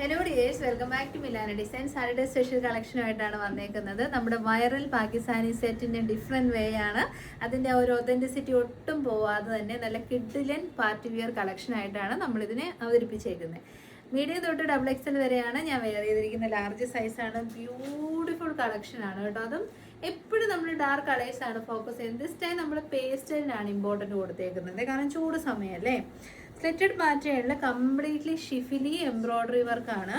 Hello dears, welcome back to Milana design. Saturday special കളക്ഷനുമായിട്ടാണ് വന്നേക്കുന്നത്. നമ്മുടെ വൈറൽ പാകിസ്ഥാനി സെറ്റിൻ്റെ ഡിഫറെൻറ്റ് വേ ആണ്. അതിൻ്റെ ഒരു ഒതൻറ്റിസിറ്റി ഒട്ടും പോവാതെ തന്നെ നല്ല കിഡിലൻ പാർട്ടി വിയർ കളക്ഷനായിട്ടാണ് നമ്മളിതിനെ അവതരിപ്പിച്ചേക്കുന്നത്. മീഡിയം തൊട്ട് XXL വരെയാണ് ഞാൻ വെയർ ചെയ്തിരിക്കുന്ന. ലാർജ് സൈസാണ്. ബ്യൂട്ടിഫുൾ കളക്ഷനാണ് കേട്ടോ. അതും എപ്പോഴും നമ്മൾ ഡാർക്ക് കളേഴ്സാണ് ഫോക്കസ് ചെയ്യുന്നത്. ദിസ് ടൈം നമ്മൾ പേസ്റ്റലിനാണ് ഇമ്പോർട്ടൻറ്റ് കൊടുത്തേക്കുന്നത്, കാരണം ചൂട് സമയമല്ലേ. സ്ലിറ്റഡ് പാറ്റേണിൽ കംപ്ലീറ്റ്ലി ഷിഫിലി എംബ്രോയ്ഡറി വർക്കാണ്.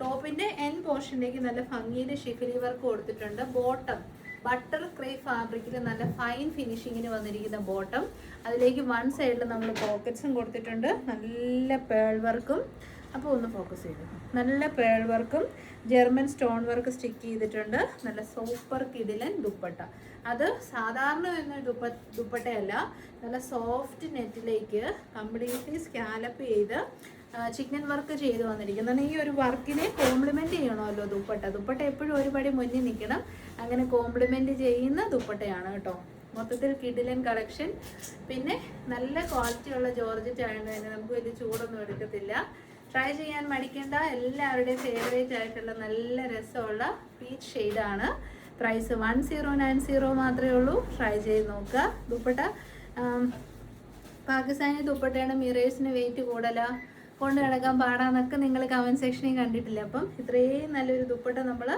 ടോപ്പിൻ്റെ എൻ പോർഷനിലേക്ക് നല്ല ഭംഗിയിൽ ഷിഫിലി വർക്ക് കൊടുത്തിട്ടുണ്ട്. ബോട്ടം ബട്ടർ ക്രേപ്പ് ഫാബ്രിക്കിൽ നല്ല ഫൈൻ ഫിനിഷിങ്ങിന് വന്നിരിക്കുന്ന ബോട്ടം. അതിലേക്ക് വൺ സൈഡിൽ നമ്മൾ പോക്കറ്റ്സും കൊടുത്തിട്ടുണ്ട്. നല്ല പേൾ വർക്കും, അപ്പോൾ ഒന്ന് ഫോക്കസ് ചെയ്തു. നല്ല പേൾ വർക്കും ജർമ്മൻ സ്റ്റോൺ വർക്ക് സ്റ്റിക്ക് ചെയ്തിട്ടുണ്ട്. നല്ല സൂപ്പർ കിഡിലൻ ദുപ്പട്ട. അത് സാധാരണ വരുന്ന ദുപ്പട്ടയല്ല, നല്ല സോഫ്റ്റ് നെറ്റിലേക്ക് കംപ്ലീറ്റ്ലി സ്കാലപ്പ് ചെയ്ത് ചിക്കൻ വർക്ക് ചെയ്ത് വന്നിരിക്കുന്നത്. ഈ ഒരു വർക്കിനെ കോംപ്ലിമെൻറ്റ് ചെയ്യണമല്ലോ ദുപ്പട്ട എപ്പോഴും ഒരു പടി മുന്നിൽ നിൽക്കണം. അങ്ങനെ കോംപ്ലിമെൻറ്റ് ചെയ്യുന്ന ദുപ്പട്ടയാണ് കേട്ടോ. മൊത്തത്തിൽ കിഡിലൻ കളക്ഷൻ. പിന്നെ നല്ല ക്വാളിറ്റിയുള്ള ജോർജറ്റ് ആയതുകൊണ്ട് തന്നെ നമുക്ക് വലിയ ചൂടൊന്നും എടുക്കത്തില്ല. ട്രൈ ചെയ്യാൻ മടിക്കേണ്ട. എല്ലാവരുടെയും ഫേവറേറ്റ് ആയിട്ടുള്ള നല്ല രസമുള്ള പീച്ച് ഷെയ്ഡാണ്. പ്രൈസ് 1090 മാത്രമേ ഉള്ളൂ. ട്രൈ ചെയ്ത് നോക്കുക. ദുപ്പട്ട പാകിസ്ഥാനി ദുപ്പട്ടയാണ്. മിറേഴ്സിന് വെയിറ്റ് കൂടുതലാ, കൊണ്ട് കിടക്കാൻ പാടാന്നൊക്കെ നിങ്ങൾ കമൻറ്റ് സെക്ഷനിൽ കണ്ടിട്ടില്ല. അപ്പം ഇത്രയും നല്ലൊരു ദുപ്പട്ട നമ്മൾ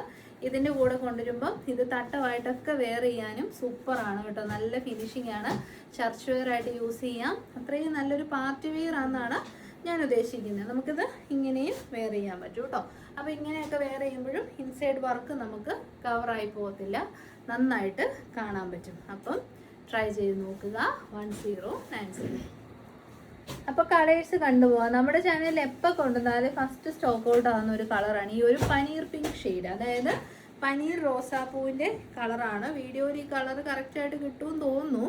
ഇതിൻ്റെ കൂടെ കൊണ്ടുവരുമ്പം ഇത് തട്ടമായിട്ടൊക്കെ വെയർ ചെയ്യാനും സൂപ്പറാണ് കേട്ടോ. നല്ല ഫിനിഷിംഗ് ആണ്. ചർച്ച് വെയർ ആയിട്ട് യൂസ് ചെയ്യാം. അത്രയും നല്ലൊരു പാർട്ടി വെയർ ആണെന്നാണ് ഞാൻ ഉദ്ദേശിക്കുന്നത്. നമുക്കിത് ഇങ്ങനെയും വെയർ ചെയ്യാൻ പറ്റും കേട്ടോ. അപ്പോൾ ഇങ്ങനെയൊക്കെ വെയർ ചെയ്യുമ്പോഴും ഇൻസൈഡ് വർക്ക് നമുക്ക് കവറായി പോകത്തില്ല, നന്നായിട്ട് കാണാൻ പറ്റും. അപ്പം ട്രൈ ചെയ്ത് നോക്കുക. 1090. അപ്പോൾ കളേഴ്സ് കണ്ടുപോകാം. നമ്മുടെ ചാനലിൽ എപ്പോൾ കൊണ്ടുവന്നാലും ഫസ്റ്റ് സ്റ്റോക്ക് ഔട്ട് ആവുന്ന ഒരു കളറാണ് ഈ ഒരു പനീർ പിങ്ക് ഷെയ്ഡ്. അതായത് പനീർ റോസാപ്പൂവിൻ്റെ കളറാണ്. വീഡിയോയിൽ ഈ കളർ കറക്റ്റായിട്ട് കിട്ടുമെന്ന് തോന്നുന്നു.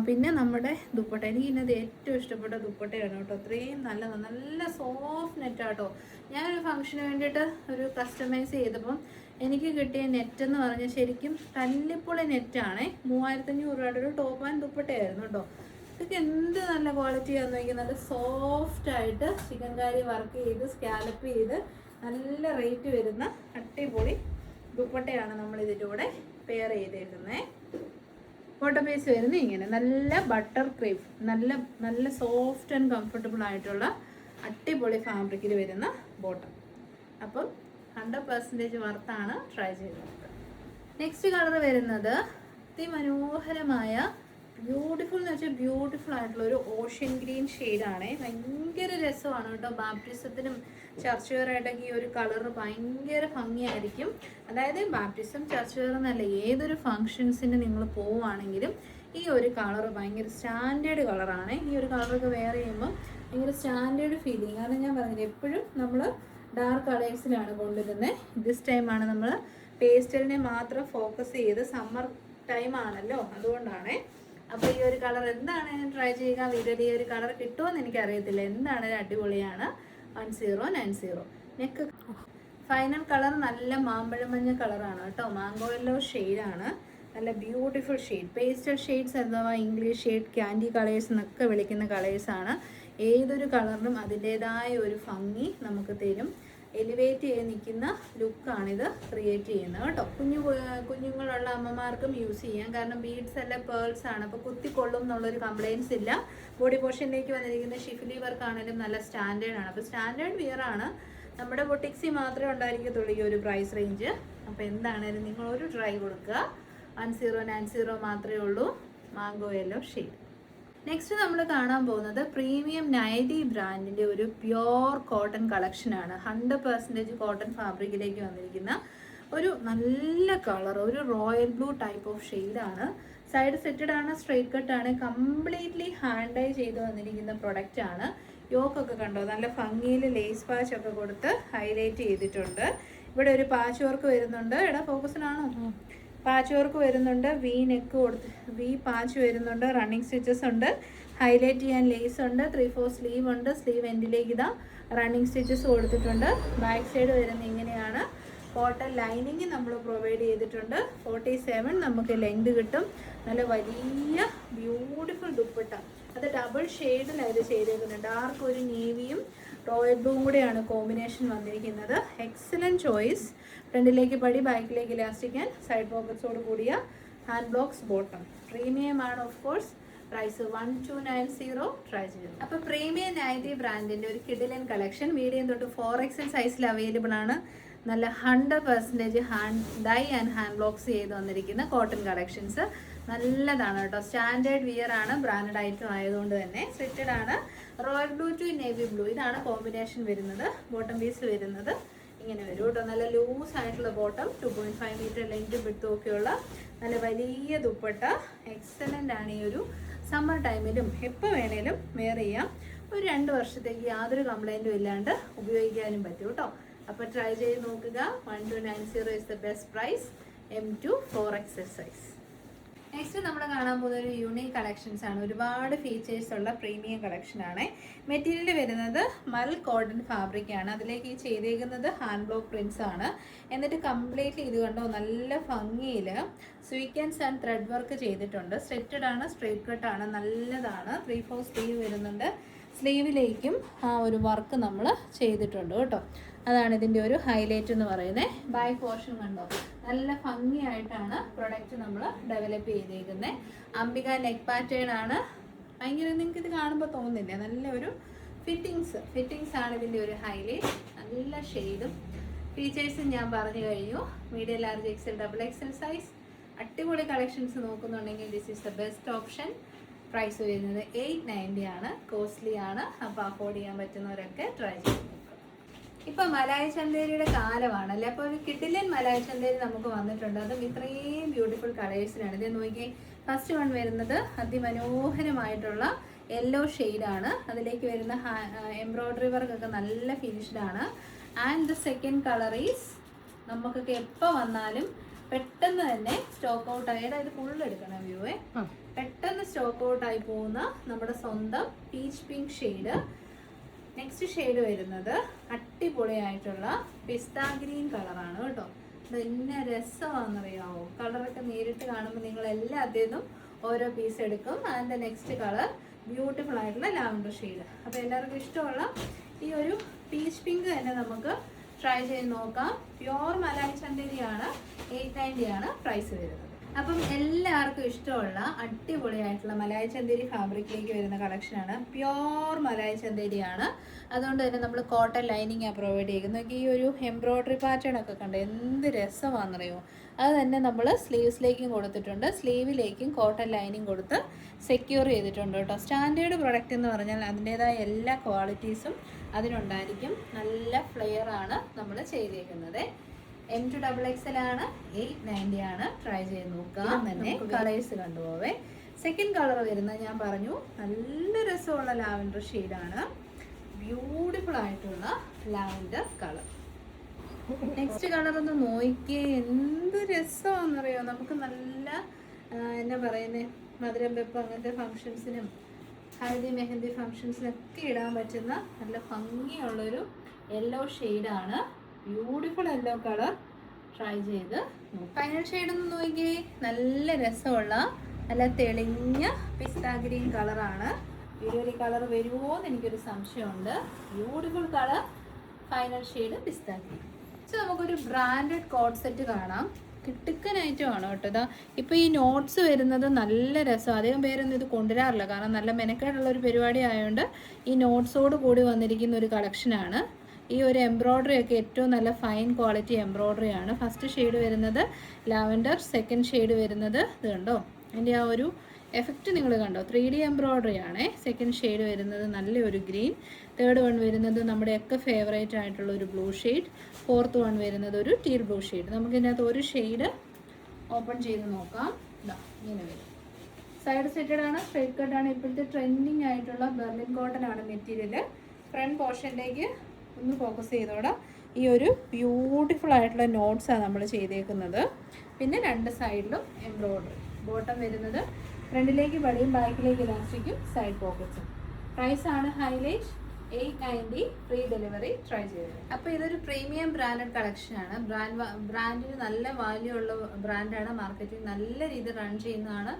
പിന്നെ നമ്മുടെ ദുപ്പട്ട, എനിക്ക് ഇന്നത് ഏറ്റവും ഇഷ്ടപ്പെട്ട ദുപ്പട്ടയാണ് കേട്ടോ. അത്രയും നല്ല സോഫ്റ്റ് നെറ്റാട്ടോ. ഞാനൊരു ഫംഗ്ഷന് വേണ്ടിയിട്ട് ഒരു കസ്റ്റമൈസ് ചെയ്തപ്പം എനിക്ക് കിട്ടിയ നെറ്റ് എന്ന് പറഞ്ഞാൽ ശരിക്കും തല്ലിപ്പൊളി നെറ്റാണേ. 3500 രൂപയുടെ ഒരു ടോപ്പ് ആൻഡ് ദുപ്പട്ടയായിരുന്നു കേട്ടോ. ഇതൊക്കെ എന്ത് നല്ല ക്വാളിറ്റിയാണെന്ന് നോക്കി. നല്ല സോഫ്റ്റായിട്ട് ചിക്കൻകാരി വർക്ക് ചെയ്ത് സ്കാലപ്പ് ചെയ്ത് നല്ല റേറ്റ് വരുന്ന അടിപൊളി ദുപ്പട്ടയാണ് നമ്മൾ ഇതിൻ്റെ കൂടെ പെയർ ചെയ്തേക്കുന്നത്. ഫോട്ടോ പീസ് വരുന്നത് ഇങ്ങനെ നല്ല ബട്ടർ ക്രേപ്പ്, നല്ല സോഫ്റ്റ് ആൻഡ് കംഫർട്ടബിൾ ആയിട്ടുള്ള അടിപൊളി ഫാബ്രിക്കിൽ വരുന്ന ബോട്ടം. അപ്പം 100% വർത്താണ്. ട്രൈ ചെയ്തത്. നെക്സ്റ്റ് കളർ വരുന്നത് അതിമനോഹരമായ ബ്യൂട്ടിഫുൾ എന്ന് വെച്ചാൽ ബ്യൂട്ടിഫുൾ ആയിട്ടുള്ള ഒരു ഓഷ്യൻ ഗ്രീൻ ഷെയ്ഡാണ്. ഭയങ്കര രസമാണ് കേട്ടോ. ബാപ്റ്റിസത്തിനും ചർച്ച് വെയറായിട്ടൊക്കെ ഈ ഒരു കളർ ഭയങ്കര ഭംഗിയായിരിക്കും. അതായത് ബാപ്റ്റിസം ചർച്ച് വെയർ എന്നല്ല, ഏതൊരു ഫങ്ഷൻസിന് നിങ്ങൾ പോവുകയാണെങ്കിലും ഈ ഒരു കളർ ഭയങ്കര സ്റ്റാൻഡേർഡ് കളറാണ്. ഈ ഒരു കളറൊക്കെ വെയർ ചെയ്യുമ്പോൾ ഭയങ്കര സ്റ്റാൻഡേർഡ് ഫീലിംഗ്. കാരണം ഞാൻ പറഞ്ഞത് എപ്പോഴും നമ്മൾ ഡാർക്ക് കളേഴ്സിലാണ് കൊണ്ടുവരുന്നത്. ദിസ് ടൈമാണ് നമ്മൾ പേസ്റ്റലിനെ മാത്രം ഫോക്കസ് ചെയ്ത്, സമ്മർ ടൈം ആണല്ലോ, അതുകൊണ്ടാണ്. അപ്പോൾ ഈ ഒരു കളർ എന്താണ് ട്രൈ ചെയ്യുക. വീഡിയോയിൽ ഈ ഒരു കളർ കിട്ടുമെന്ന് എനിക്കറിയത്തില്ല. എന്താണ് അടിപൊളിയാണ്. 1090. നെക്ക് ഫൈനൽ കളർ നല്ല മാമ്പഴമഞ്ഞ കളറാണ് കേട്ടോ. മാംഗോ യെല്ലോ ഷെയ്ഡാണ്. നല്ല ബ്യൂട്ടിഫുൾ ഷെയ്ഡ്. പേസ്റ്റൽ ഷെയ്ഡ്സ് അഥവാ ഇംഗ്ലീഷ് ഷെയ്ഡ്, ക്യാൻഡി കളേഴ്സ് എന്നൊക്കെ വിളിക്കുന്ന കളേഴ്സാണ്. ഏതൊരു കളറിനും അതിൻ്റേതായ ഒരു ഭംഗി നമുക്ക് തരും. എലിവേറ്റ് ചെയ്ത് നിൽക്കുന്ന ലുക്കാണിത് ക്രിയേറ്റ് ചെയ്യുന്നത് കേട്ടോ. കുഞ്ഞുങ്ങളുള്ള അമ്മമാർക്കും യൂസ് ചെയ്യാം. കാരണം ബീഡ്സ് എല്ലാം പേൾസ് ആണ്, അപ്പോൾ കുത്തിക്കൊള്ളും എന്നുള്ളൊരു കംപ്ലയിൻസ് ഇല്ല. ബോഡി പോർഷനിലേക്ക് വന്നിരിക്കുന്ന ഷിഫിലി വർക്ക് ആണെങ്കിലും നല്ല സ്റ്റാൻഡേർഡ് ആണ്. അപ്പോൾ സ്റ്റാൻഡേർഡ് വിയർ ആണ്. നമ്മുടെ ബൊട്ടിക്സി മാത്രമേ ഉണ്ടായിരിക്കത്തുള്ളൂ ഈ ഒരു പ്രൈസ് റേഞ്ച്. അപ്പോൾ എന്താണേലും നിങ്ങൾ ഒരു ട്രൈ കൊടുക്കുക. 1090 മാത്രമേ ഉള്ളൂ. Mango yellow shade. നെക്സ്റ്റ് നമ്മൾ കാണാൻ പോകുന്നത് പ്രീമിയം നൈറ്റി ബ്രാൻഡിൻ്റെ ഒരു പ്യോർ കോട്ടൺ കളക്ഷനാണ്. 100% കോട്ടൺ ഫാബ്രിക്കിലേക്ക് വന്നിരിക്കുന്ന ഒരു നല്ല കളർ, ഒരു റോയൽ ബ്ലൂ ടൈപ്പ് ഓഫ് ഷെയ്ഡാണ്. സൈഡ് സെറ്റഡ് ആണ്, സ്ട്രെയിറ്റ് കട്ടാണ്. കംപ്ലീറ്റ്ലി ഹാൻഡ് ഡൈ ചെയ്ത് വന്നിരിക്കുന്ന പ്രൊഡക്റ്റാണ്. യോക്കൊക്കെ കണ്ടോ, നല്ല ഭംഗിയിൽ ലേസ് പാച്ചൊക്കെ കൊടുത്ത് ഹൈലൈറ്റ് ചെയ്തിട്ടുണ്ട്. ഇവിടെ ഒരു പാച്ച് വർക്ക് വരുന്നുണ്ട്. ഫോക്കസിലാണോ? പാച്ച് വർക്ക് വരുന്നുണ്ട്. വി നെക്ക് കൊടുത്ത് വി പാച്ച് വരുന്നുണ്ട്. റണ്ണിങ് സ്റ്റിച്ചസ് ഉണ്ട്. ഹൈലൈറ്റ് ചെയ്യാൻ ലേസ് ഉണ്ട്. 3/4 സ്ലീവ് ഉണ്ട്. സ്ലീവ് എൻഡിലേക്ക് ഇതാ റണ്ണിങ് സ്റ്റിച്ചസ് കൊടുത്തിട്ടുണ്ട്. ബാക്ക് സൈഡ് വരുന്നത് ഇങ്ങനെയാണ്. കോട്ടൺ ലൈനിങ് നമ്മൾ പ്രൊവൈഡ് ചെയ്തിട്ടുണ്ട്. 47 നമുക്ക് ലെങ്ത് കിട്ടും. നല്ല വലിയ ബ്യൂട്ടിഫുൾ ദുപ്പട്ട. അത് ഡബിൾ ഷെയ്ഡിലാണ് ഇത് ചെയ്തേക്കുന്നത്. ഡാർക്ക് ഒരു നേവിയും റോയൽ ബ്ലൂവും കൂടെയാണ് കോമ്പിനേഷൻ വന്നിരിക്കുന്നത്. Excellent choice. ഫ്രണ്ടിലേക്ക് പടി, ബാക്കിലേക്ക് ഇലാസ്റ്റിക് ആൻഡ് സൈഡ് പോക്കറ്റ്സോട് കൂടിയ ഹാൻഡ് ബ്ലോക്സ് ബോട്ടം. പ്രീമിയം ആണ് ഓഫ് കോഴ്സ്. പ്രൈസ് 1290. ട്രൈ ചെയ്തു. അപ്പോൾ പ്രീമിയം നൈറ്റി ബ്രാൻഡിൻ്റെ ഒരു കിഡിലൻ കളക്ഷൻ മീഡിയം തൊട്ട് 4XL സൈസിൽ അവൈലബിൾ ആണ്. നല്ല 100% hand dye and hand blocks ചെയ്ത് വന്നിരിക്കുന്ന കോട്ടൺ കളക്ഷൻസ് നല്ലതാണ് കേട്ടോ. സ്റ്റാൻഡേർഡ് വിയർ ആണ്, ബ്രാൻഡഡ് ഐറ്റം ആയതുകൊണ്ട് തന്നെ. സ്റ്റിറ്റഡ് ആണ്. Royal blue to navy blue ഇതാണ് കോമ്പിനേഷൻ വരുന്നത്. ബോട്ടം പീസ് വരുന്നത് ഇങ്ങനെ വരും കേട്ടോ. നല്ല ലൂസ് ആയിട്ടുള്ള ബോട്ടം, 2.5 മീറ്റർ ലെങ്ത് വിഡ്ത്തും ഒക്കെയുള്ള നല്ല വലിയ ദുപ്പട്ട. എക്സലൻ്റ് ആണ്. ഈ ഒരു സമ്മർ ടൈമിലും എപ്പോൾ വേണേലും വെയർ ചെയ്യാം. ഒരു 2 വർഷത്തേക്ക് യാതൊരു കംപ്ലൈൻറ്റും ഇല്ലാണ്ട് ഉപയോഗിക്കാനും പറ്റും കേട്ടോ. അപ്പോൾ ട്രൈ ചെയ്ത് നോക്കുക. 1290 is the best price. M2 4XL size. Next നമ്മൾ കാണാൻ പോകുന്ന ഒരു യൂണിക് കളക്ഷൻസ് ആണ്. ഒരുപാട് ഫീച്ചേഴ്സ് ഉള്ള പ്രീമിയം കളക്ഷൻ ആണ്. മെറ്റീരിയൽ വരുന്നത് മൽ കോട്ടൺ ഫാബ്രിക് ആണ്. അതിലേക്ക് ഈ ചെയ്തേക്കുന്നത് ഹാൻഡ് ബ്ലോക്ക് പ്രിൻസ് ആണ്. എന്നിട്ട് കംപ്ലീറ്റ്ലി ഇത് കണ്ടോ നല്ല ഭംഗിയിൽ സ്വീക്വൻസ് ആൻഡ് ത്രെഡ് വർക്ക് ചെയ്തിട്ടുണ്ട്. സ്ട്രെറ്റഡ് ആണ്, സ്ട്രേറ്റ് കട്ട് ആണ്, നല്ലതാണ്. 3/4 സ്ലീവ് വരുന്നുണ്ട്. സ്ലീവിലേക്കും ആ ഒരു വർക്ക് നമ്മൾ ചെയ്തിട്ടുണ്ട് കേട്ടോ. അതാണ് ഇതിൻ്റെ ഒരു ഹൈലൈറ്റ് എന്ന് പറയുന്നത്. ബാക്ക് പോർഷൻ കണ്ടോ നല്ല ഭംഗിയായിട്ടാണ് പ്രൊഡക്റ്റ് നമ്മൾ ഡെവലപ്പ് ചെയ്തേക്കുന്നത്. അംബിക നെക്ക് പാറ്റേൺ ആണ്. ഭയങ്കര നിങ്ങൾക്ക് ഇത് കാണുമ്പോൾ തോന്നുന്നില്ല, നല്ല ഒരു ഫിറ്റിങ്സ് ആണ് ഇതിൻ്റെ ഒരു ഹൈലൈറ്റ്. നല്ല ഷെയ്ഡും ഫീച്ചേഴ്സും ഞാൻ പറഞ്ഞു കഴിഞ്ഞു. Medium, large, XL, XXL size. അടിപൊളി കളക്ഷൻസ് നോക്കുന്നുണ്ടെങ്കിൽ this is the best option. Price വരുന്നത് 890 ആണ്. കോസ്റ്റ്ലി ആണ്. അപ്പോൾ അഫോർഡ് ചെയ്യാൻ പറ്റുന്നവരൊക്കെ ട്രൈ ചെയ്ത് നോക്കുക. ഇപ്പം മലായ ചന്തേരിയുടെ കാലമാണല്ലേ. അപ്പോൾ ഒരു കിഡിലൻ മലായ ചന്തേരി നമുക്ക് വന്നിട്ടുണ്ട്. അതും ഇത്രയും ബ്യൂട്ടിഫുൾ കളേഴ്സിലാണ്. ഇത് നോക്കി, ഫസ്റ്റ് വൺ വരുന്നത് അതിമനോഹരമായിട്ടുള്ള യെല്ലോ ഷെയ്ഡാണ്. അതിലേക്ക് വരുന്ന എംബ്രോയ്ഡറി വർക്കൊക്കെ നല്ല ഫിനിഷ്ഡാണ്. And the second colour is നമുക്കൊക്കെ എപ്പോൾ വന്നാലും പെട്ടെന്ന് തന്നെ സ്റ്റോക്ക് ഔട്ട് ആയി. ഇത് ഫുൾ എടുക്കണം വ്യൂവേ. പെട്ടെന്ന് സ്റ്റോക്ക് ഔട്ട് ആയി പോകുന്ന നമ്മുടെ സ്വന്തം peach pink shade. Next shade വരുന്നത് അടിപൊളിയായിട്ടുള്ള പിസ്താ ഗ്രീൻ കളറാണ് കേട്ടോ. ഇത് എന്നെ രസമാണെന്നറിയാമോ. കളറൊക്കെ നേരിട്ട് കാണുമ്പോൾ നിങ്ങൾ എല്ലാത്തിനും ഓരോ പീസ് എടുക്കും. ആൻഡ് നെക്സ്റ്റ് കളർ ബ്യൂട്ടിഫുൾ ആയിട്ടുള്ള ലാവൻഡർ ഷെയ്ഡ്. അപ്പോൾ എല്ലാവർക്കും ഇഷ്ടമുള്ള ഈ ഒരു പീച്ച് പിങ്ക് തന്നെ നമുക്ക് ട്രൈ ചെയ്ത് നോക്കാം. പ്യോർ മലായ് ചന്തേരിയാണ്. 890 ആണ് പ്രൈസ് വരുന്നത്. അപ്പം എല്ലാവർക്കും ഇഷ്ടമുള്ള അടിപൊളിയായിട്ടുള്ള മലായ് ചന്തേരി ഫാബ്രിക്കിലേക്ക് വരുന്ന കളക്ഷനാണ്. പ്യോർ മലായ് ചന്തേരിയാണ്. അതുകൊണ്ട് തന്നെ നമ്മൾ കോട്ടൺ ലൈനിങ്ങാണ് പ്രൊവൈഡ് ചെയ്യുന്നത്. ഈ ഒരു എംബ്രോയ്ഡറി പാറ്റേൺ ഒക്കെ കണ്ട് എന്ത് രസമാണെന്നറിയോ. അത് തന്നെ നമ്മൾ സ്ലീവ്സിലേക്കും കൊടുത്തിട്ടുണ്ട്. സ്ലീവിലേക്കും കോട്ടൺ ലൈനിങ് കൊടുത്ത് സെക്യൂർ ചെയ്തിട്ടുണ്ട് കേട്ടോ. സ്റ്റാൻഡേർഡ് പ്രൊഡക്റ്റ് എന്ന് പറഞ്ഞാൽ അതിൻ്റേതായ എല്ലാ ക്വാളിറ്റീസും അതിനുണ്ടായിരിക്കും. നല്ല ഫ്ലെയർ ആണ് നമ്മൾ ചെയ്തേക്കുന്നത്. M2 XXL ആണ്. 890 ആണ്. ട്രൈ ചെയ്ത് നോക്കാം. തന്നെ കളേഴ്സ് കണ്ടുപോവേ. സെക്കൻഡ് കളർ വരുന്നത് ഞാൻ പറഞ്ഞു നല്ല രസമുള്ള ലാവൻഡർ ഷെയ്ഡാണ്. ബ്യൂട്ടിഫുൾ ആയിട്ടുള്ള ലാവൻഡർ കളർ. നെക്സ്റ്റ് കളർ ഒന്ന് നോക്കിയേ, എന്ത് രസമാണെന്നറിയോ. നമുക്ക് നല്ല എന്നാ പറയുന്നത്, മധുരം വെപ്പ് അങ്ങനത്തെ ഫങ്ഷൻസിനും ഹൽദി മെഹന്തി ഫങ്ഷൻസിനൊക്കെ ഇടാൻ പറ്റുന്ന നല്ല ഭംഗിയുള്ളൊരു യെല്ലോ ഷെയ്ഡാണ്. Beautiful yellow colour. ട്രൈ ചെയ്ത് ഫൈനൽ ഷെയ്ഡൊന്ന് നോക്കിയേ, നല്ല രസമുള്ള നല്ല തെളിഞ്ഞ പിസ്താ ഗ്രീൻ കളറാണ്. വീഡിയോയിൽ കളർ വരുമോ എന്ന് എനിക്കൊരു സംശയമുണ്ട്. Beautiful colour. ഫൈനൽ ഷെയ്ഡ് പിസ്താ ഗ്രീൻ. പക്ഷെ നമുക്കൊരു ബ്രാൻഡഡ് കോട്ട് സെറ്റ് കാണാം. കിട്ടുക്കൻ ഐറ്റമാണ് കേട്ടോ. ഇതാ ഇപ്പോൾ ഈ നോട്ട്സ് വരുന്നത് നല്ല രസം. അധികം പേരൊന്നും ഇത് കൊണ്ടുവരാറില്ല, കാരണം നല്ല മെനക്കേടുള്ളൊരു പരിപാടി ആയതുകൊണ്ട് ഈ നോട്ട്സോട് കൂടി വന്നിരിക്കുന്ന ഒരു കളക്ഷനാണ്. ഈ ഒരു എംബ്രോയ്ഡറി ഒക്കെ ഏറ്റവും നല്ല ഫൈൻ ക്വാളിറ്റി എംബ്രോയ്ഡറി ആണ്. ഫസ്റ്റ് ഷെയ്ഡ് വരുന്നത് ലാവൻഡർ, സെക്കൻഡ് ഷെയ്ഡ് വരുന്നത് ഇത് കണ്ടോ, അതിൻ്റെ ആ ഒരു എഫക്റ്റ് നിങ്ങൾ കണ്ടോ, 3D എംബ്രോയ്ഡറി ആണ്. സെക്കൻഡ് ഷെയ്ഡ് വരുന്നത് നല്ലൊരു ഗ്രീൻ. തേർഡ് വൺ വരുന്നത് നമ്മുടെയൊക്കെ ഫേവറേറ്റ് ആയിട്ടുള്ള ഒരു ബ്ലൂ ഷെയ്ഡ്. ഫോർത്ത് വൺ വരുന്നത് ഒരു ടീൽ ബ്ലൂ ഷെയ്ഡ്. നമുക്കിതിനകത്ത് ഒരു ഷെയ്ഡ് ഓപ്പൺ ചെയ്ത് നോക്കാം. ഇതാ ഇങ്ങനെ വരും. സൈഡ് സെറ്റഡ് ആണ്, സ്ട്രൈറ്റ് കട്ട് ആണ്. ഇപ്പോഴത്തെ ട്രെൻഡിങ് ആയിട്ടുള്ള ബെർലിൻ കോട്ടൺ ആണ് മെറ്റീരിയൽ. ഫ്രണ്ട് പോർഷനിലേക്ക് ഒന്ന് ഫോക്കസ് ചെയ്തോടെ ഈ ഒരു ബ്യൂട്ടിഫുൾ ആയിട്ടുള്ള നോട്ട്സാണ് നമ്മൾ ചെയ്തേക്കുന്നത്. പിന്നെ രണ്ട് സൈഡിലും എംബ്രോയ്ഡറി. ബോട്ടം വരുന്നത് ഫ്രണ്ടിലേക്ക് പടിയും ബാക്കിലേക്ക് ഇലാസ്റ്റിക്കും സൈഡ് പോക്കറ്റ്സും. പ്രൈസാണ് ഹൈലൈറ്റ് 890 ഫ്രീ ഡെലിവറി ട്രൈ ചെയ്തത്. അപ്പോൾ ഇതൊരു പ്രീമിയം ബ്രാൻഡഡ് കളക്ഷനാണ്. ബ്രാൻഡിന് നല്ല വാല്യൂ ഉള്ള ബ്രാൻഡാണ്. മാർക്കറ്റിംഗ് നല്ല രീതിയിൽ റൺ ചെയ്യുന്നതാണ്.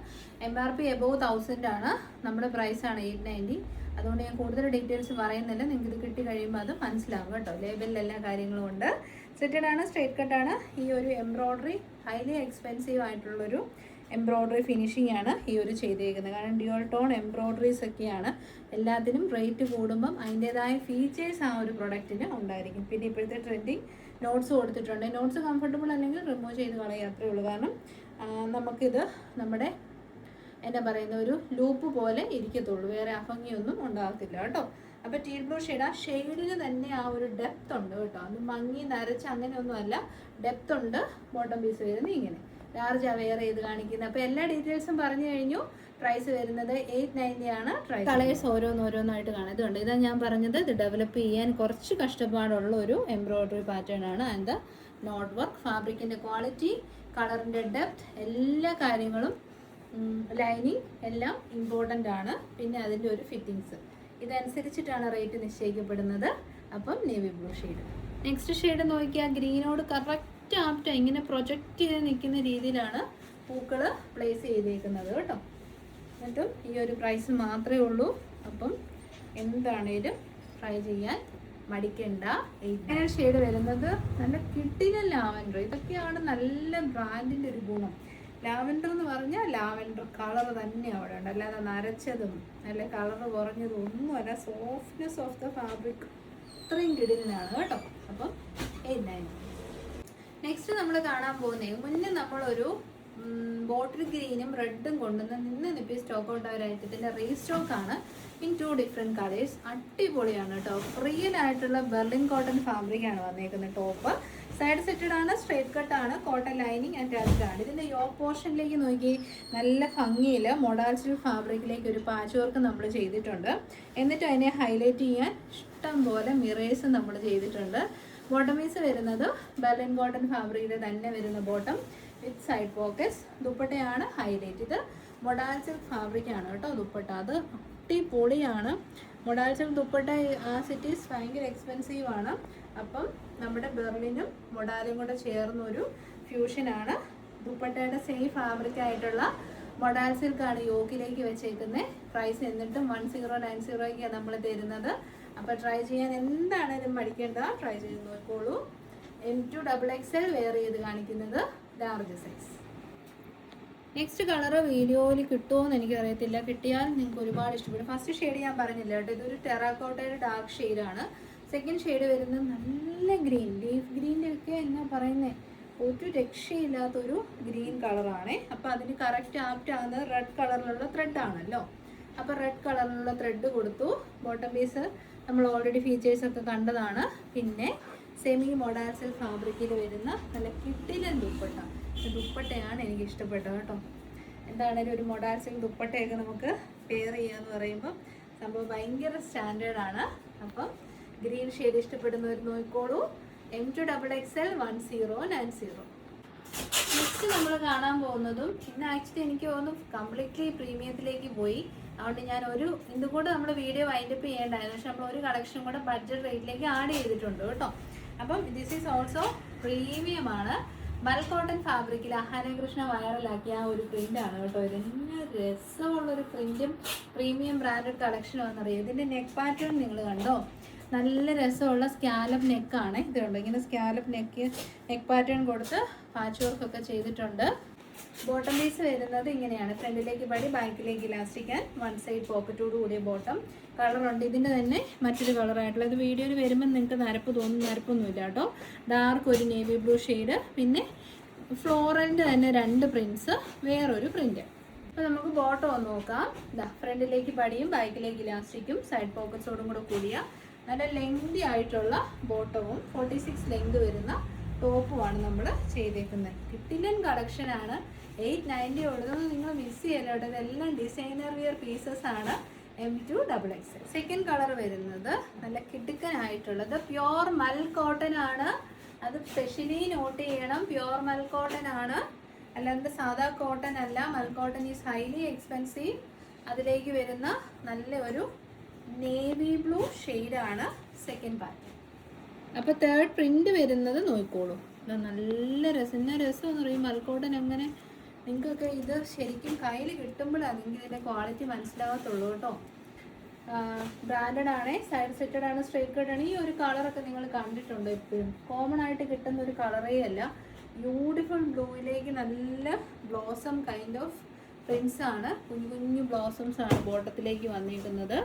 MRP എബോവ് 1000 ആണ്. നമ്മുടെ പ്രൈസാണ് 890. അതുകൊണ്ട് ഞാൻ കൂടുതൽ ഡീറ്റെയിൽസ് പറയുന്നില്ല. നിങ്ങൾക്ക് ഇത് കിട്ടി കഴിയുമ്പോൾ അത് മനസ്സിലാവും കേട്ടോ. ലേബലിൽ എല്ലാ കാര്യങ്ങളും ഉണ്ട്. സെറ്റഡ് ആണ്, സ്ട്രേറ്റ് കട്ടാണ്. ഈ ഒരു എംബ്രോയ്ഡറി ഹൈലി എക്സ്പെൻസീവ് ആയിട്ടുള്ളൊരു എംബ്രോയ്ഡറി ഫിനിഷിംഗ് ആണ് ഈ ഒരു ചെയ്തേക്കുന്നത്. കാരണം ഡ്യുവൽ ടോൺ എംബ്രോയ്ഡറീസ് ഒക്കെയാണ്. എല്ലാത്തിനും റേറ്റ് കൂടുമ്പം അതിൻ്റെതായ ഫീച്ചേഴ്സ് ആ ഒരു പ്രൊഡക്റ്റിന് ഉണ്ടായിരിക്കും. പിന്നെ ഇപ്പോഴത്തെ ട്രെൻഡിങ് നോട്ട്സ് കൊടുത്തിട്ടുണ്ട്. നോട്ട്സ് കംഫർട്ടബിൾ അല്ലെങ്കിൽ റിമൂവ് ചെയ്ത് കളയുക, അത്രേ ഉള്ളൂ. കാരണം നമുക്കിത് നമ്മുടെ എന്താ പറയുന്ന ഒരു ലൂപ്പ് പോലെ ഇരിക്കത്തുള്ളൂ, വേറെ അഭംഗിയൊന്നും ഉണ്ടാകത്തില്ല കേട്ടോ. അപ്പോൾ ടീൽ ബ്ലൂ ഷെയ്ഡ്, ആ ഷെയ്ഡിന് തന്നെ ആ ഒരു ഡെപ്ത് ഉണ്ട് കേട്ടോ. അത് മങ്ങി നരച്ച് അങ്ങനെയൊന്നുമല്ല, ഡെപ്ത് ഉണ്ട്. ബോട്ടം പീസ് വരുന്നത് ഇങ്ങനെ ലാർജ് വെയർ ചെയ്ത് കാണിക്കുന്നത്. അപ്പോൾ എല്ലാ ഡീറ്റെയിൽസും പറഞ്ഞു കഴിഞ്ഞു. പ്രൈസ് വരുന്നത് 890 ആണ്. കളേഴ്സ് ഓരോന്നോരോന്നായിട്ട് കാണാം. ഇതുണ്ട്, ഇതാണ് ഞാൻ പറഞ്ഞത്. ഇത് ഡെവലപ്പ് ചെയ്യാൻ കുറച്ച് കഷ്ടപ്പാടുള്ള ഒരു എംബ്രോയ്ഡറി പാറ്റേൺ ആണ്. ആൻഡ് നോട്ട് വർക്ക്, ഫാബ്രിക്കിൻ്റെ ക്വാളിറ്റി, കളറിൻ്റെ ഡെപ്ത്, എല്ലാ കാര്യങ്ങളും, ലൈനിങ് എല്ലാം ഇമ്പോർട്ടൻ്റ് ആണ്. പിന്നെ അതിൻ്റെ ഒരു ഫിറ്റിങ്സ്, ഇതനുസരിച്ചിട്ടാണ് റേറ്റ് നിശ്ചയിക്കപ്പെടുന്നത്. അപ്പം navy blue shade. Next shade നോക്കിയാൽ ഗ്രീനോട് കറക്റ്റ് ആപ്റ്റ് ഇങ്ങനെ പ്രൊജക്റ്റ് ചെയ്ത് നിൽക്കുന്ന രീതിയിലാണ് പൂക്കൾ പ്ലേസ് ചെയ്തേക്കുന്നത് കേട്ടോ. എന്നിട്ടും ഈ ഒരു പ്രൈസ് മാത്രമേ ഉള്ളൂ. അപ്പം എന്താണേലും ട്രൈ ചെയ്യാൻ മടിക്കണ്ട. ഇങ്ങനെ ഷെയ്ഡ് വരുന്നത് നല്ല കിട്ടില്ല ലാവൻഡർ. ഇതൊക്കെയാണ് നല്ല ബ്രാൻഡിൻ്റെ ഒരു ഗുണം. ലാവൻഡർ എന്ന് പറഞ്ഞാൽ ലാവൻഡർ കളർ തന്നെ അവിടെ ഉണ്ട്, അല്ലാതെ നരച്ചതും നല്ല കളർ കുറഞ്ഞതും ഒന്നുമല്ല. സോഫ്റ്റ്നെസ് ഓഫ് ദ ഫാബ്രിക് അത്രയും കിടിലാണ് കേട്ടോ. അപ്പം 890. നെക്സ്റ്റ് നമ്മൾ കാണാൻ പോകുന്നത്, മുന്നേ നമ്മളൊരു ബോട്ടിൽ ഗ്രീനും റെഡും കൊണ്ടുവന്ന് നിപ്പി സ്റ്റോക്ക് ഔട്ട് ആയിട്ട് ഇതിൻ്റെ റീസ്റ്റോക്ക് ആണ് ഇൻ 2 ഡിഫറെൻറ്റ് കളേഴ്സ്. അടിപൊളിയാണ് കേട്ടോ. റിയൽ ആയിട്ടുള്ള ബെർലിൻ കോട്ടൺ ഫാബ്രിക്കാണ് വന്നേക്കുന്നത്. ടോപ്പ് സൈഡ് സെറ്റഡ് ആണ്, സ്ട്രേറ്റ് കട്ടാണ്, കോട്ടൺ ലൈനിങ് അറ്റാച്ച്ഡ് ആണ്. ഇതിൻ്റെ യോക്ക് പോർഷനിലേക്ക് നോക്കി നല്ല ഭംഗിയിൽ മൊഡാൽ സിൽക്ക് ഫാബ്രിക്കിലേക്ക് ഒരു പാച്ച് വർക്ക് നമ്മൾ ചെയ്തിട്ടുണ്ട്. എന്നിട്ട് അതിനെ ഹൈലൈറ്റ് ചെയ്യാൻ ഇഷ്ടം പോലെ മിറേഴ്സ് നമ്മൾ ചെയ്തിട്ടുണ്ട്. ബോട്ടം പീസ് വരുന്നത് ബെർലിൻ കോട്ടൺ ഫാബ്രിക്കിൽ തന്നെ വരുന്ന ബോട്ടം വിത്ത് സൈഡ് പോക്കറ്റ്സ്. ദുപ്പട്ടയാണ് ഹൈലൈറ്റ്. ഇത് മൊഡാൽ സിൽക്ക് ഫാബ്രിക്കാണ് കേട്ടോ ദുപ്പട്ട. അത് അടിപൊളിയാണ്. Modal silk dupatta as it is ഭയങ്കര എക്സ്പെൻസീവ് ആണ്. അപ്പം നമ്മുടെ ബെർലിനും മൊഡാലും കൂടെ ചേർന്നൊരു ഫ്യൂഷനാണ്. ദുപ്പട്ടയുടെ സെയിം ഫാബ്രിക് ആയിട്ടുള്ള മൊഡാൽ സിൽക്കാണ് യോക്കിലേക്ക് വെച്ചേക്കുന്നത്. പ്രൈസ് എന്നിട്ടും 1090 നമ്മൾ തരുന്നത്. അപ്പോൾ ട്രൈ ചെയ്യാൻ എന്താണേലും മടിക്കേണ്ട, ട്രൈ ചെയ്ത് നോക്കോളൂ. M2XXL വെയർ ചെയ്ത് കാണിക്കുന്നത് ലാർജ് സൈസ്. നെക്സ്റ്റ് കളറ് വീഡിയോയിൽ കിട്ടുമോയെന്ന് എനിക്കറിയത്തില്ല. കിട്ടിയാൽ നിങ്ങൾക്ക് ഒരുപാട് ഇഷ്ടപ്പെടും. ഫസ്റ്റ് ഷെയ്ഡ് ഞാൻ പറഞ്ഞില്ല കേട്ടോ, ഇതൊരു ടെറാക്കോട്ടയുടെ ഡാർക്ക് ഷെയ്ഡാണ്. സെക്കൻഡ് ഷെയ്ഡ് വരുന്നത് നല്ല ഗ്രീൻ, ലീഫ് ഗ്രീൻ്റെ ഒക്കെ എന്നാ പറയുന്നത്, ഒരു രക്ഷയില്ലാത്തൊരു ഗ്രീൻ കളറാണ്. അപ്പോൾ അതിന് കറക്റ്റ് ആപ്റ്റ് ആകുന്നത് റെഡ് കളറിലുള്ള ത്രെഡാണല്ലോ. അപ്പോൾ റെഡ് കളറിലുള്ള ത്രെഡ് കൊടുത്തു. ബോട്ടം പീസ് നമ്മൾ ഓൾറെഡി ഫീച്ചേഴ്സൊക്കെ കണ്ടതാണ്. പിന്നെ സെമി മൊഡാൽ സിൽക്ക് ഫാബ്രിക്കിൽ വരുന്ന നല്ല കിട്ടിലൻ ദുപ്പട്ട. ദുപ്പട്ടയാണ് എനിക്ക് ഇഷ്ടപ്പെട്ടത് കേട്ടോ. എന്താണേലും ഒരു മൊഡാൽ സിൽക്ക് ദുപ്പട്ടയൊക്കെ നമുക്ക് പെയർ ചെയ്യാന്ന് പറയുമ്പോൾ സംഭവം ഭയങ്കര സ്റ്റാൻഡേർഡാണ്. അപ്പം ഗ്രീൻ ഷെയ്ഡ് ഇഷ്ടപ്പെടുന്നവർ നോക്കിക്കോളൂ. M2XXL 1090. നെക്സ്റ്റ് നമ്മൾ കാണാൻ പോകുന്നതും ഇന്ന് ആക്ച്വലി എനിക്ക് തോന്നുന്നു കംപ്ലീറ്റ്ലി പ്രീമിയത്തിലേക്ക് പോയി. അതുകൊണ്ട് ഞാൻ ഇതും കൂടെ നമ്മൾ വീഡിയോ വൈൻഡപ്പ് ചെയ്യേണ്ടായിരുന്നു. പക്ഷെ നമ്മൾ ഒരു കളക്ഷൻ കൂടെ ബഡ്ജറ്റ് റേറ്റിലേക്ക് ആഡ് ചെയ്തിട്ടുണ്ട് കേട്ടോ. അപ്പം ദിസ് ഈസ് ഓൾസോ പ്രീമിയമാണ്. മൽ കോട്ടൺ ഫാബ്രിക്കിൽ അഹാനകൃഷ്ണ വൈറലാക്കിയ ആ ഒരു പ്രിൻ്റാണ് കേട്ടോ. ഇതിന് രസമുള്ളൊരു പ്രിൻറ്റും പ്രീമിയം ബ്രാൻഡഡ് കളക്ഷനും എന്നറിയാം. ഇതിൻ്റെ നെക്ക് പാറ്റേൺ നിങ്ങൾ കണ്ടോ? നല്ല രസമുള്ള സ്കാലപ്പ് നെക്കാണ്. ഇതുണ്ട്, ഇങ്ങനെ സ്കാലപ്പ് നെക്ക് പാറ്റേൺ കൊടുത്ത് പാച്ച് വർക്കൊക്കെ ചെയ്തിട്ടുണ്ട്. ബോട്ടം പീസ് വരുന്നത് ഇങ്ങനെയാണ്. ഫ്രണ്ടിലേക്ക് പടി, ബാക്കിലേക്ക് ഇലാസ്റ്റിക് ആൻഡ് 1 സൈഡ് പോക്കറ്റോട് കൂടിയ ബോട്ടം. കളറുണ്ട് ഇതിൻ്റെ തന്നെ മറ്റൊരു കളറായിട്ടുള്ള. ഇത് വീഡിയോയിൽ വരുമ്പോൾ നിങ്ങൾക്ക് നരപ്പ് തോന്നും, നരപ്പൊന്നുമില്ല കേട്ടോ. ഡാർക്ക് ഒരു നേവി ബ്ലൂ ഷെയ്ഡ്, പിന്നെ ഫ്ലോറലിൻ്റെ തന്നെ 2 പ്രിൻറ്റ്സ്, വേറൊരു പ്രിൻറ്റ്. അപ്പോൾ നമുക്ക് ബോട്ടം ഒന്ന് നോക്കാം. ഇതാ ഫ്രണ്ടിലേക്ക് പടിയും ബാക്കിലേക്ക് ഇലാസ്റ്റിക്കും സൈഡ് പോക്കറ്റ്സോടും കൂടെ കൂടിയ നല്ല ലെങ്തി ആയിട്ടുള്ള ബോട്ടവും 46 ലെങ്ത് വരുന്ന ടോപ്പുമാണ് നമ്മൾ ചെയ്തേക്കുന്നത്. കിട്ടിലൻ കളക്ഷനാണ്. 890 ഉള്ളത് നിങ്ങൾ മിസ് ചെയ്യല്ലോ. ഇതെല്ലാം ഡിസൈനർ വിയർ പീസസ് ആണ്. M2XXL. സെക്കൻഡ് കളർ വരുന്നത് നല്ല കിടുക്കനായിട്ടുള്ളത് പ്യോർ മൽ കോട്ടൺ ആണ്. അത് സ്പെഷ്യലി നോട്ട് ചെയ്യണം, പ്യോർ മൽ കോട്ടൺ ആണ്, അല്ലാണ്ട് സാധാ കോട്ടൺ അല്ല. മൽ കോട്ടൺ ഈസ് ഹൈലി എക്സ്പെൻസീവ്. അതിലേക്ക് വരുന്ന നല്ല ഒരു നേവി ബ്ലൂ ഷെയ്ഡാണ് സെക്കൻഡ് പാറ്റേൺ. അപ്പോൾ തേർഡ് പ്രിന്റ് വരുന്നത് നോക്കിക്കോളൂ. നല്ല രസം. എന്നാ രസം എന്ന് പറയും മൽക്കോട്ടൻ. അങ്ങനെ നിങ്ങൾക്കൊക്കെ ഇത് ശരിക്കും കയ്യിൽ കിട്ടുമ്പോഴാണ് നിങ്ങൾക്ക് ഇതിൻ്റെ ക്വാളിറ്റി മനസ്സിലാകത്തുള്ളൂ കേട്ടോ. ബ്രാൻഡഡ് ആണ്, സൈഡ് സെറ്റഡ് ആണ്, സ്ട്രൈറ്റ് കട്ട് ആണ്. ഈ ഒരു കളറൊക്കെ നിങ്ങൾ കണ്ടിട്ടുണ്ടോ? എപ്പോഴും കോമൺ ആയിട്ട് കിട്ടുന്ന ഒരു കളറേ അല്ല. ബ്യൂട്ടിഫുൾ ബ്ലൂയിലേക്ക് നല്ല ബ്ലോസം കൈൻഡ് ഓഫ് പ്രിൻസ് ആണ്. കുഞ്ഞു കുഞ്ഞു ബ്ലോസംസ് ആണ് ബോട്ടത്തിലേക്ക് വന്നിരിക്കുന്നത്.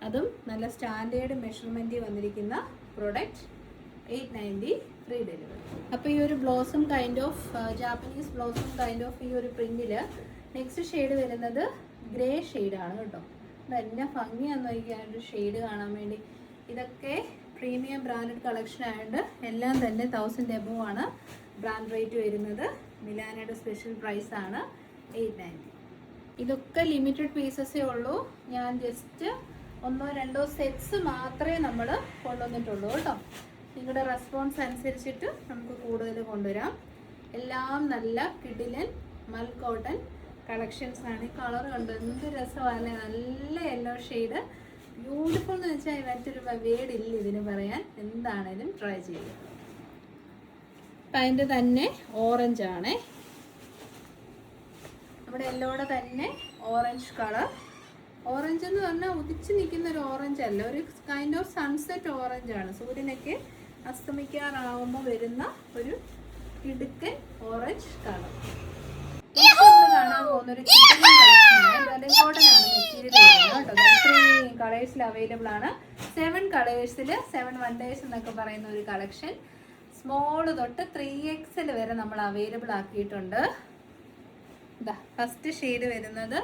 അതും നല്ല സ്റ്റാൻഡേർഡ് മെഷർമെൻറ്റിൽ വന്നിരിക്കുന്ന പ്രോഡക്റ്റ്. 890 free delivery. അപ്പോൾ ഈ ഒരു blossom kind of Japanese blossom kind of ഈ ഒരു പ്രിൻറ്റിൽ നെക്സ്റ്റ് ഷെയ്ഡ് വരുന്നത് ഗ്രേ ഷെയ്ഡാണ് കേട്ടോ. അതെന്നെ ഭംഗിയാന്ന് നോക്കിയാൽ ഷെയ്ഡ് കാണാൻ വേണ്ടി. ഇതൊക്കെ പ്രീമിയം ബ്രാൻഡഡ് കളക്ഷൻ ആയതുകൊണ്ട് എല്ലാം തന്നെ 1000 എബോവ് ആണ് ബ്രാൻഡ് റേറ്റ് വരുന്നത്. മിലാനയുടെ സ്പെഷ്യൽ പ്രൈസ് ആണ് 890. ഇതൊക്കെ ലിമിറ്റഡ് പീസസേ ഉള്ളൂ. ഞാൻ ജസ്റ്റ് 1-2 സെറ്റ്സ് മാത്രമേ നമ്മൾ കൊണ്ടുവന്നിട്ടുള്ളൂ കേട്ടോ. നിങ്ങളുടെ റെസ്പോൺസ് അനുസരിച്ചിട്ട് നമുക്ക് കൂടുതൽ കൊണ്ടുവരാം. എല്ലാം നല്ല കിഡിലൻ മൽ കോട്ടൺ കളക്ഷൻസ് ആണ്. കളർ കണ്ട് എന്ത് രസമാണ്, നല്ല യെല്ലോ ഷെയ്ഡ്. ബ്യൂട്ടിഫുൾ എന്ന് വെച്ചാൽ മറ്റൊരു വേർഡില്ല ഇതിന് പറയാൻ. എന്താണേലും ട്രൈ ചെയ്യുക. അപ്പം അതിൻ്റെ തന്നെ ഓറഞ്ച് ആണ്. നമ്മുടെ യെല്ലോയുടെ തന്നെ ഓറഞ്ച് കളർ. ഓറഞ്ച് എന്ന് പറഞ്ഞാൽ ഉദിച്ച് നിൽക്കുന്ന ഒരു ഓറഞ്ച് അല്ല, ഒരു കൈൻഡ് ഓഫ് സൺസെറ്റ് ഓറഞ്ച് ആണ്. സൂര്യനൊക്കെ അസ്തമിക്കാറാവുമ്പോൾ വരുന്ന ഒരു ഇടുക്കൻ ഓറഞ്ച് കളർ. കാണാൻ പോകുന്ന ഒരു കോട്ടൺ ആണ് മെറ്റീരിയൽ വരുന്നത് കേട്ടോ. 3 കളേഴ്സിൽ അവൈലബിൾ ആണ്. 7 കളേഴ്സിൽ 7 വണ്ടേഴ്സ് എന്നൊക്കെ പറയുന്ന ഒരു കളക്ഷൻ. സ്മോൾ തൊട്ട് 3XL വരെ നമ്മൾ അവൈലബിൾ ആക്കിയിട്ടുണ്ട്. ഇതാ ഫസ്റ്റ് ഷെയ്ഡ് വരുന്നത്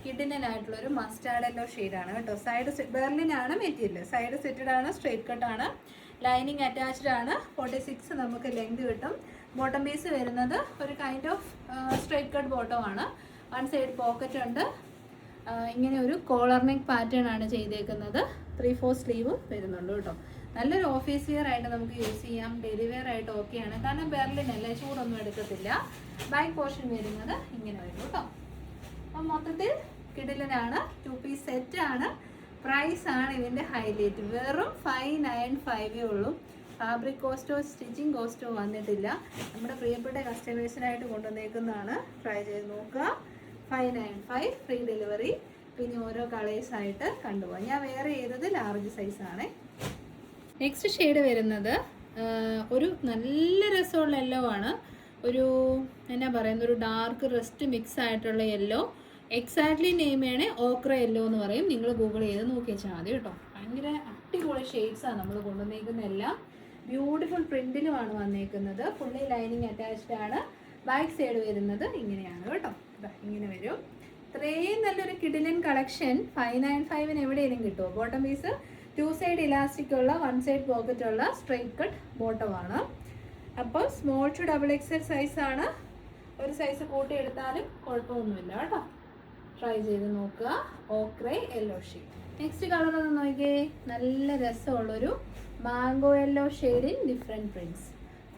കിഡിനായിട്ടുള്ളൊരു മസ്റ്റാർഡ് യെല്ലോ ഷെയ്ഡാണ് കേട്ടോ. സൈഡ് ബെർലിനാണ് മെറ്റീരിയൽ. സൈഡ് സെറ്റഡ് ആണ്, സ്ട്രേറ്റ് കട്ട് ആണ്, ലൈനിങ് അറ്റാച്ച്ഡ് ആണ്. 46 നമുക്ക് ലെങ്ത് കിട്ടും. ബോട്ടം പീസ് വരുന്നത് ഒരു kind of straight cut bottom ആണ്. 1 സൈഡ് പോക്കറ്റ് ഉണ്ട്. ഇങ്ങനെ ഒരു കോളർ നെക്ക് പാറ്റേൺ ആണ് ചെയ്തേക്കുന്നത്. 3/4 സ്ലീവ് വരുന്നുണ്ട് കേട്ടോ. നല്ലൊരു ഓഫീസ് വെയർ ആയിട്ട് നമുക്ക് യൂസ് ചെയ്യാം. ഡെയിലി വെയർ ആയിട്ട് ഓക്കെയാണ്. കാരണം ബെർലിനല്ലേ, ചൂടൊന്നും എടുക്കത്തില്ല. ബാക്ക് പോർഷൻ വരുന്നത് ഇങ്ങനെ വരും കേട്ടോ. അപ്പം മൊത്തത്തിൽ കിഡിലനാണ്. 2 പീസ് സെറ്റ് ആണ്. പ്രൈസ് ആണ് ഇതിൻ്റെ ഹൈലൈറ്റ്. വെറും 595 ഉള്ളൂ. ഫാബ്രിക് കോസ്റ്റോ സ്റ്റിച്ചിങ് കോസ്റ്റോ വന്നിട്ടില്ല. നമ്മുടെ പ്രിയപ്പെട്ട കസ്റ്റമേഴ്സിനായിട്ട് കൊണ്ടുവന്നേക്കുന്നതാണ്. ട്രൈ ചെയ്ത് നോക്കുക. 595 ഫ്രീ ഡെലിവറി. പിന്നെ ഓരോ കളേഴ്സായിട്ട് കണ്ടുപോകാം. ഞാൻ വേറെ ചെയ്തത് ലാർജ് സൈസാണ്. നെക്സ്റ്റ് ഷെയ്ഡ് വരുന്നത് ഒരു നല്ല രസമുള്ള യെല്ലോ ആണ്. ഒരു എന്നാ പറയുന്നത്, ഒരു ഡാർക്ക് റസ്റ്റ് മിക്സ് ആയിട്ടുള്ള യെല്ലോ. എക്സാക്ട്ലി നെയിമാണ് ഓക്ര യെല്ലോ എന്ന് പറയും. നിങ്ങൾ ഗൂഗിൾ ചെയ്ത് നോക്കി വെച്ചാൽ മതി കേട്ടോ. ഭയങ്കര അടിപൊളി ഷെയ്ഡ്സാണ് നമ്മൾ കൊണ്ടുവന്നേക്കുന്നതെല്ലാം. ബ്യൂട്ടിഫുൾ പ്രിന്റിലുമാണ് വന്നേക്കുന്നത്. ഫുള്ളി ലൈനിങ് അറ്റാച്ച്ഡ് ആണ്. ബാക്ക് സൈഡ് വരുന്നത് ഇങ്ങനെയാണ് കേട്ടോ. ഇങ്ങനെ വരും. ഇത്രയും നല്ലൊരു കിഡിലൻ കളക്ഷൻ 595 എവിടെയെങ്കിലും കിട്ടുമോ? ബോട്ടം പീസ് 2 സൈഡ് ഇലാസ്റ്റിക് ഉള്ള 1 സൈഡ് പോക്കറ്റ് ഉള്ള സ്ട്രൈറ്റ് കട്ട് ബോട്ടമാണ്. അപ്പോൾ സ്മോൾ ടു XXL സൈസാണ്. ഒരു സൈസ് കൂട്ടിയെടുത്താലും കുഴപ്പമൊന്നുമില്ല കേട്ടോ. ട്രൈ ചെയ്ത് നോക്കുക. ഓക്രേ യെല്ലോ ഷെയ്ഡ്. നെക്സ്റ്റ് കളർ ഒന്ന് നോക്കിയേ. നല്ല രസമുള്ളൊരു മാംഗോ യെല്ലോ ഷെയ്ഡിൻ ഡിഫറെൻറ്റ് പ്രിൻറ്റ്സ്.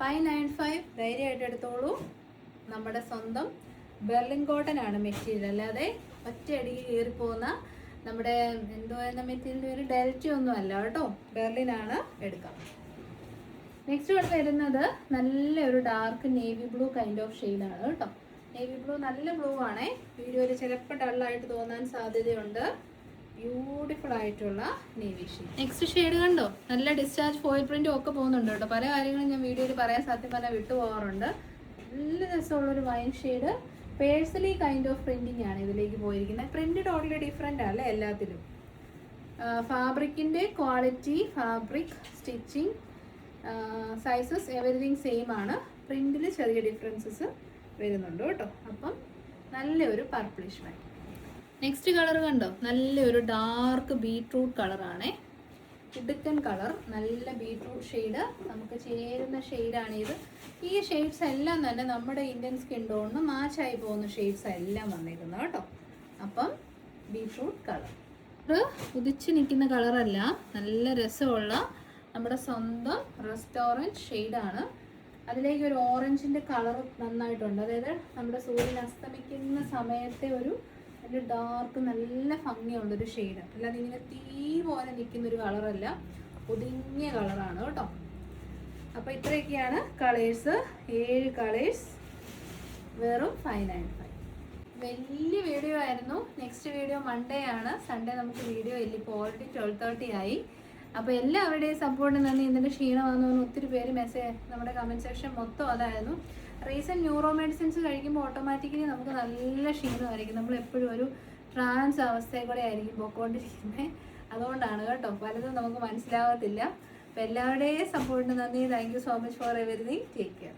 595 ധൈര്യമായിട്ട് എടുത്തോളൂ. നമ്മുടെ സ്വന്തം ബെർലിൻ കോട്ടൺ ആണ് മെറ്റീരിയൽ. അല്ലാതെ ഒറ്റയടിക്ക് കയറിപ്പോകുന്ന നമ്മുടെ എന്തോ എന്ന മെറ്റീരിയൽ ഒരു ഡെൽറ്റ ഒന്നും അല്ല കേട്ടോ. ബെർലിനാണ് എടുക്കാം. നെക്സ്റ്റ് കൊണ്ട് വരുന്നത് നല്ലൊരു dark navy blue kind of ഷെയ്ഡാണ് കേട്ടോ. നേവി ബ്ലൂ നല്ല ബ്ലൂ ആണേ. വീഡിയോയിൽ ചിലപ്പോൾ ഡള്ളായിട്ട് തോന്നാൻ സാധ്യതയുണ്ട്. ബ്യൂട്ടിഫുൾ ആയിട്ടുള്ള നേവി ഷെയ്ഡ്. നെക്സ്റ്റ് ഷെയ്ഡ് കണ്ടോ? നല്ല ഡിസ്ചാർജ് ഫോയിൽ പ്രിന്റും ഒക്കെ പോകുന്നുണ്ട് കേട്ടോ. പല കാര്യങ്ങളും ഞാൻ വീഡിയോയിൽ പറയാൻ സത്യം പറഞ്ഞാൽ വിട്ടുപോകാറുണ്ട്. നല്ല രസമുള്ളൊരു wine shade. Paisley kind of printing ആണ് ഇതിലേക്ക് പോയിരിക്കുന്നത്. പ്രിന്റ് ടോട്ടലി ഡിഫറെൻ്റ് അല്ല എല്ലാത്തിലും. ഫാബ്രിക്കിൻ്റെ quality, fabric stitching, sizes everything same ആണ്. പ്രിന്റിൽ ചെറിയ ഡിഫറൻസസ് വരുന്നുണ്ട് കേട്ടോ. അപ്പം നല്ലൊരു പർപ്പിളിഷ് വൈൻ. നെക്സ്റ്റ് കളർ കണ്ടോ? നല്ലൊരു ഡാർക്ക് ബീട്രൂട്ട് കളറാണേ. ഇടുക്കൻ കളർ, നല്ല ബീട്രൂട്ട് ഷെയ്ഡ്. നമുക്ക് ചേരുന്ന ഷെയ്ഡാണ് ഇത്. ഈ ഷെയ്ഡ്സ് എല്ലാം തന്നെ നമ്മുടെ ഇന്ത്യൻ സ്കിൻ ടോണിന് മാച്ചായി പോകുന്ന ഷെയ്ഡ്സ് എല്ലാം വന്നേക്കുന്നത് കേട്ടോ. അപ്പം ബീട്രൂട്ട് കളർ ഇത് ഉദിച്ച് നിൽക്കുന്ന കളറല്ല, നല്ല രസമുള്ള നമ്മുടെ സ്വന്തം റെസ്റ്റോറൻറ്റ് ഷെയ്ഡാണ്. അതിലേക്ക് ഒരു ഓറഞ്ചിൻ്റെ കളർ നന്നായിട്ടുണ്ട്. അതായത് നമ്മുടെ സൂര്യൻ അസ്തമിക്കുന്ന സമയത്തെ ഒരു നല്ല ഡാർക്ക് നല്ല ഭംഗിയുള്ളൊരു ഷെയ്ഡ്, അല്ലാതെ ഇങ്ങനെ തീ പോലെ നിൽക്കുന്നൊരു കളറല്ല, ഒതുങ്ങിയ കളറാണ് കേട്ടോ. അപ്പോൾ ഇത്രയൊക്കെയാണ് കളേഴ്സ്, 7 കളേഴ്സ്, വെറും 595. വലിയ വീഡിയോ ആയിരുന്നു. നെക്സ്റ്റ് വീഡിയോ മൺഡേ ആണ്, സൺഡേ നമുക്ക് വീഡിയോ ഇല്ല. ഇപ്പോൾ ഓൾറെഡി 12:30 ആയി. അപ്പോൾ എല്ലാവരുടെയും സപ്പോർട്ട് നന്ദി. ഇതിൻ്റെ ക്ഷീണമാണെന്ന് പറഞ്ഞാൽ ഒത്തിരി പേര് മെസ്സേജ്, നമ്മുടെ കമൻറ്റ് സെക്ഷൻ മൊത്തം അതായിരുന്നു. റീസെൻറ്റ് ന്യൂറോ മെഡിസിൻസ് കഴിക്കുമ്പോൾ ഓട്ടോമാറ്റിക്കലി നമുക്ക് നല്ല ക്ഷീണമായിരിക്കും, നമ്മൾ എപ്പോഴും ഒരു ട്രാൻസ് അവസ്ഥയിൽ കൂടെ ആയിരിക്കും പോയിക്കൊണ്ടിരിക്കുന്നത്. അതുകൊണ്ടാണ് കേട്ടോ, പലതും നമുക്ക് മനസ്സിലാകത്തില്ല. അപ്പോൾ എല്ലാവരുടെയും സപ്പോർട്ടിന് നന്ദി. Thank you so much for everything. Take care.